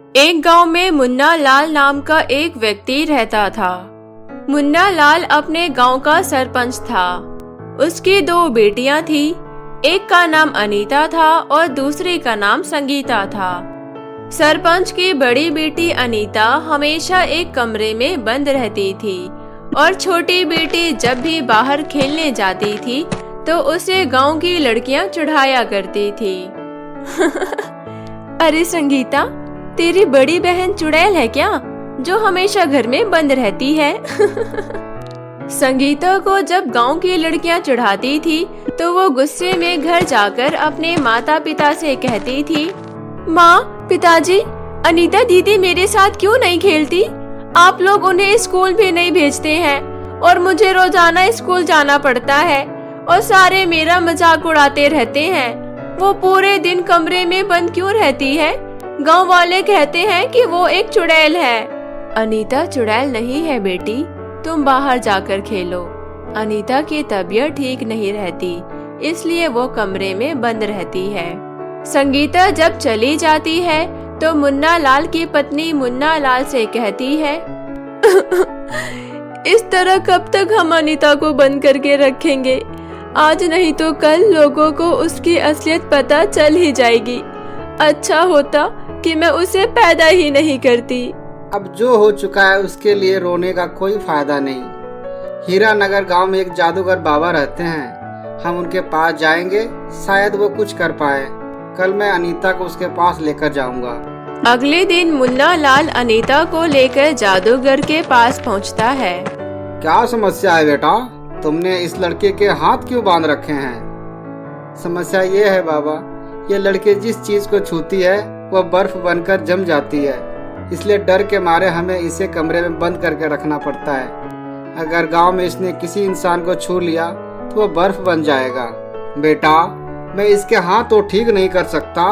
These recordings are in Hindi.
एक गांव में मुन्ना लाल नाम का एक व्यक्ति रहता था। मुन्ना लाल अपने गांव का सरपंच था। उसकी 2 बेटियां थी। एक का नाम अनीता था और दूसरी का नाम संगीता था। सरपंच की बड़ी बेटी अनीता हमेशा एक कमरे में बंद रहती थी और छोटी बेटी जब भी बाहर खेलने जाती थी तो उसे गांव की लड़कियां चिढ़ाया करती थी। अरे संगीता, तेरी बड़ी बहन चुड़ैल है क्या, जो हमेशा घर में बंद रहती है? संगीता को जब गांव की लड़कियां चिढ़ाती थी तो वो गुस्से में घर जाकर अपने माता पिता से कहती थी, माँ, पिताजी, अनीता दीदी मेरे साथ क्यों नहीं खेलती? आप लोग उन्हें स्कूल भी नहीं भेजते हैं और मुझे रोजाना स्कूल जाना पड़ता है और सारे मेरा मजाक उड़ाते रहते हैं। वो पूरे दिन कमरे में बंद क्यों रहती है? गांव वाले कहते हैं कि वो एक चुड़ैल है। अनीता चुड़ैल नहीं है बेटी, तुम बाहर जाकर खेलो। अनीता की तबीयत ठीक नहीं रहती, इसलिए वो कमरे में बंद रहती है। संगीता जब चली जाती है तो मुन्ना लाल की पत्नी मुन्ना लाल से कहती है, इस तरह कब तक हम अनीता को बंद करके रखेंगे? आज नहीं तो कल लोगों को उसकी असलियत पता चल ही जाएगी। अच्छा होता कि मैं उसे पैदा ही नहीं करती। अब जो हो चुका है उसके लिए रोने का कोई फायदा नहीं। हीरानगर गांव में एक जादूगर बाबा रहते हैं, हम उनके पास जाएंगे, शायद वो कुछ कर पाए। कल मैं अनीता को उसके पास लेकर जाऊंगा। अगले दिन मुन्ना लाल अनीता को लेकर जादूगर के पास पहुंचता है। क्या समस्या है बेटा? तुमने इस लड़के के हाथ क्यों बांध रखे हैं? समस्या ये है बाबा, ये लड़की जिस चीज को छूती है वह बर्फ बनकर जम जाती है, इसलिए डर के मारे हमें इसे कमरे में बंद करके रखना पड़ता है। अगर गांव में इसने किसी इंसान को छू लिया तो वह बर्फ बन जाएगा। बेटा, मैं इसके हाथ तो ठीक नहीं कर सकता,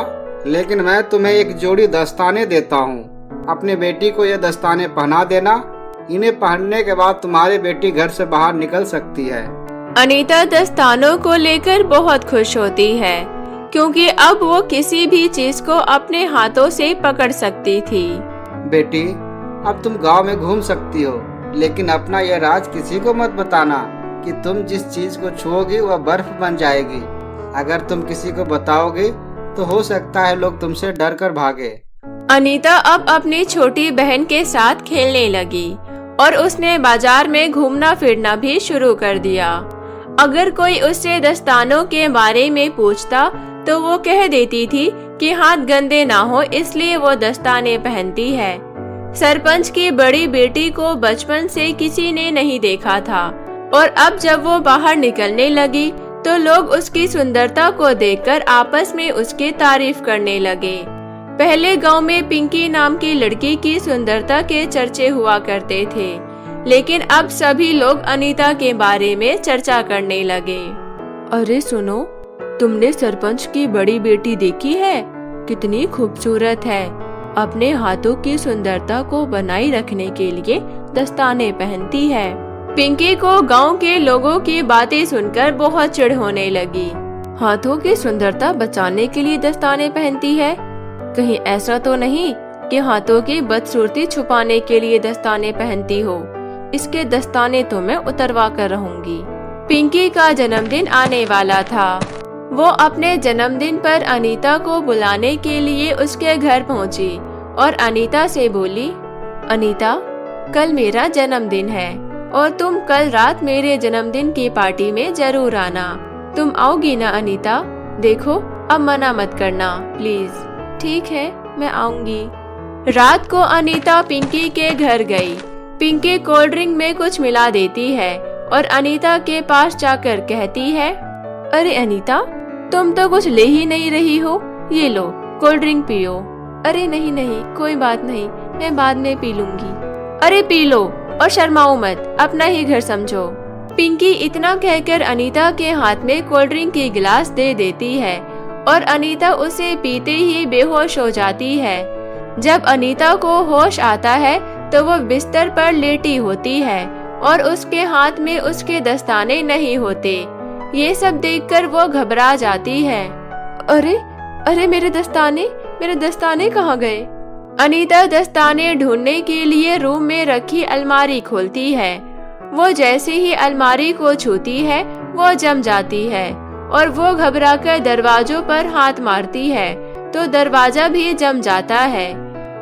लेकिन मैं तुम्हें एक जोड़ी दस्ताने देता हूँ। अपनी बेटी को ये दस्ताने पहना देना। इन्हें पहनने के बाद तुम्हारी बेटी घर से बाहर निकल सकती है। अनीता दस्तानों को लेकर बहुत खुश होती है, क्योंकि अब वो किसी भी चीज को अपने हाथों से पकड़ सकती थी। बेटी, अब तुम गांव में घूम सकती हो, लेकिन अपना यह राज किसी को मत बताना कि तुम जिस चीज को छुओगी वह बर्फ बन जाएगी। अगर तुम किसी को बताओगे तो हो सकता है लोग तुमसे डर कर भागे। अनीता अब अपनी छोटी बहन के साथ खेलने लगी और उसने बाजार में घूमना फिरना भी शुरू कर दिया। अगर कोई उससे दस्तानों के बारे में पूछता तो वो कह देती थी कि हाथ गंदे ना हो, इसलिए वो दस्ताने पहनती है। सरपंच की बड़ी बेटी को बचपन से किसी ने नहीं देखा था और अब जब वो बाहर निकलने लगी तो लोग उसकी सुंदरता को देखकर आपस में उसकी तारीफ करने लगे। पहले गांव में पिंकी नाम की लड़की की सुंदरता के चर्चे हुआ करते थे, लेकिन अब सभी लोग अनीता के बारे में चर्चा करने लगे। अरे सुनो, तुमने सरपंच की बड़ी बेटी देखी है? कितनी खूबसूरत है। अपने हाथों की सुंदरता को बनाए रखने के लिए दस्ताने पहनती है। पिंकी को गांव के लोगों की बातें सुनकर बहुत चिढ़ होने लगी। हाथों की सुंदरता बचाने के लिए दस्ताने पहनती है? कहीं ऐसा तो नहीं कि हाथों की बदसूरती छुपाने के लिए दस्ताने पहनती हो? इसके दस्ताने तो मैं उतरवा कर रहूंगी। पिंकी का जन्मदिन आने वाला था। वो अपने जन्मदिन पर अनीता को बुलाने के लिए उसके घर पहुंची और अनीता से बोली, अनीता, कल मेरा जन्मदिन है और तुम कल रात मेरे जन्मदिन की पार्टी में जरूर आना। तुम आओगी ना अनीता? देखो, अब मना मत करना प्लीज। ठीक है, मैं आऊंगी। रात को अनीता पिंकी के घर गई। पिंकी कोल्ड ड्रिंक में कुछ मिला देती है और अनीता के पास जाकर कहती है, अरे अनीता, तुम तो कुछ ले ही नहीं रही हो, ये लो कोल्ड ड्रिंक पियो। अरे नहीं नहीं, कोई बात नहीं, मैं बाद में पी लूंगी। अरे पी लो और शर्माओ मत, अपना ही घर समझो। पिंकी इतना कहकर अनीता के हाथ में कोल्ड ड्रिंक की गिलास दे देती है और अनीता उसे पीते ही बेहोश हो जाती है। जब अनीता को होश आता है तो वो बिस्तर पर लेटी होती है और उसके हाथ में उसके दस्ताने नहीं होते। ये सब देखकर वो घबरा जाती है। अरे अरे, मेरे दस्ताने कहाँ गए? अनीता दस्ताने ढूंढने के लिए रूम में रखी अलमारी खोलती है। वो जैसे ही अलमारी को छूती है वो जम जाती है और वो घबराकर दरवाजों पर हाथ मारती है तो दरवाजा भी जम जाता है।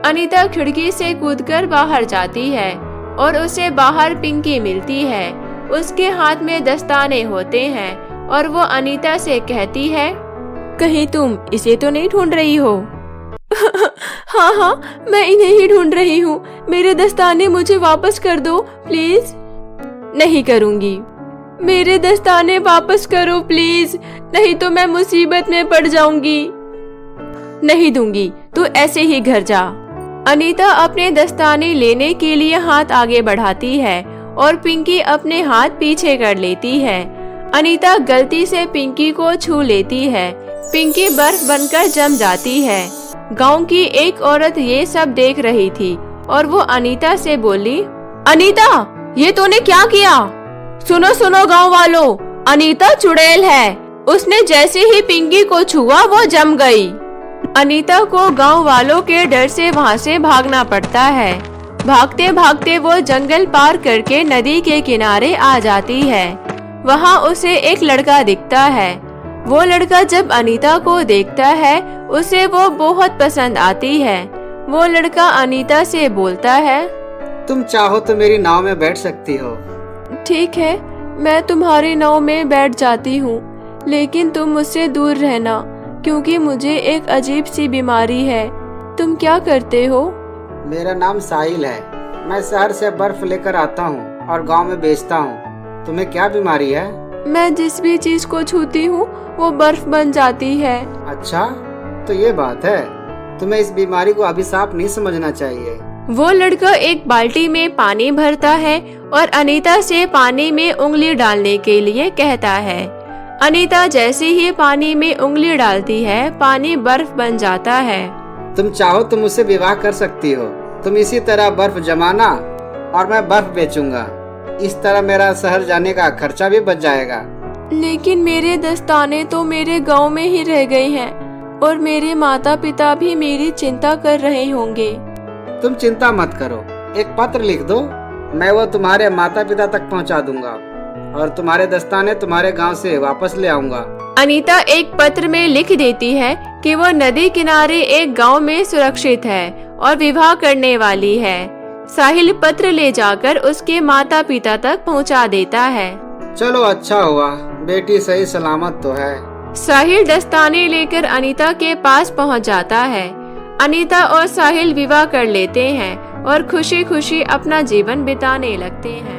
अनीता खिड़की से कूदकर बाहर जाती है और उसे बाहर पिंकी मिलती है। उसके हाथ में दस्ताने होते हैं और वो अनीता से कहती है, कहीं तुम इसे तो नहीं ढूंढ रही हो? हाँ हाँ, मैं इन्हें ही ढूंढ रही हूँ। मेरे दस्ताने मुझे वापस कर दो प्लीज। नहीं करूँगी। मेरे दस्ताने वापस करो प्लीज, नहीं तो मैं मुसीबत में पड़ जाऊंगी। नहीं दूंगी, तू ऐसे ही घर जा। अनीता अपने दस्ताने लेने के लिए हाथ आगे बढ़ाती है और पिंकी अपने हाथ पीछे कर लेती है। अनीता गलती से पिंकी को छू लेती है। पिंकी बर्फ बनकर जम जाती है। गांव की एक औरत ये सब देख रही थी और वो अनीता से बोली, अनीता, ये तूने क्या किया? सुनो सुनो गांव वालों, अनीता चुड़ैल है। उसने जैसे ही पिंकी को छुआ वो जम गई। अनीता को गांव वालों के डर से वहां से भागना पड़ता है। भागते भागते वो जंगल पार करके नदी के किनारे आ जाती है। वहां उसे एक लड़का दिखता है। वो लड़का जब अनीता को देखता है उसे वो बहुत पसंद आती है। वो लड़का अनीता से बोलता है, तुम चाहो तो मेरी नाव में बैठ सकती हो। ठीक है, मैं तुम्हारी नाव में बैठ जाती हूँ, लेकिन तुम मुझसे दूर रहना क्योंकि मुझे एक अजीब सी बीमारी है। तुम क्या करते हो? मेरा नाम साहिल है। मैं शहर से बर्फ लेकर आता हूँ और गांव में बेचता हूँ। तुम्हें क्या बीमारी है? मैं जिस भी चीज को छूती हूँ वो बर्फ बन जाती है। अच्छा, तो ये बात है। तुम्हें इस बीमारी को अभिशाप नहीं समझना चाहिए। वो लड़का एक बाल्टी में पानी भरता है और अनीता से पानी में उंगली डालने के लिए कहता है। अनीता जैसे ही पानी में उंगली डालती है पानी बर्फ बन जाता है। तुम चाहो तो मुझसे विवाह कर सकती हो। तुम इसी तरह बर्फ जमाना और मैं बर्फ बेचूंगा। इस तरह मेरा शहर जाने का खर्चा भी बच जाएगा। लेकिन मेरे दस्ताने तो मेरे गांव में ही रह गए हैं और मेरे माता पिता भी मेरी चिंता कर रहे होंगे। तुम चिंता मत करो, एक पत्र लिख दो, मैं वो तुम्हारे माता पिता तक पहुंचा दूंगा और तुम्हारे दस्ताने तुम्हारे गांव से वापस ले आऊंगा। अनीता एक पत्र में लिख देती है कि वो नदी किनारे एक गांव में सुरक्षित है और विवाह करने वाली है। साहिल पत्र ले जाकर उसके माता पिता तक पहुंचा देता है। चलो अच्छा हुआ, बेटी सही सलामत तो है। साहिल दस्ताने लेकर अनीता के पास पहुंच जाता है। अनीता और साहिल विवाह कर लेते हैं और खुशी खुशी अपना जीवन बिताने लगते हैं।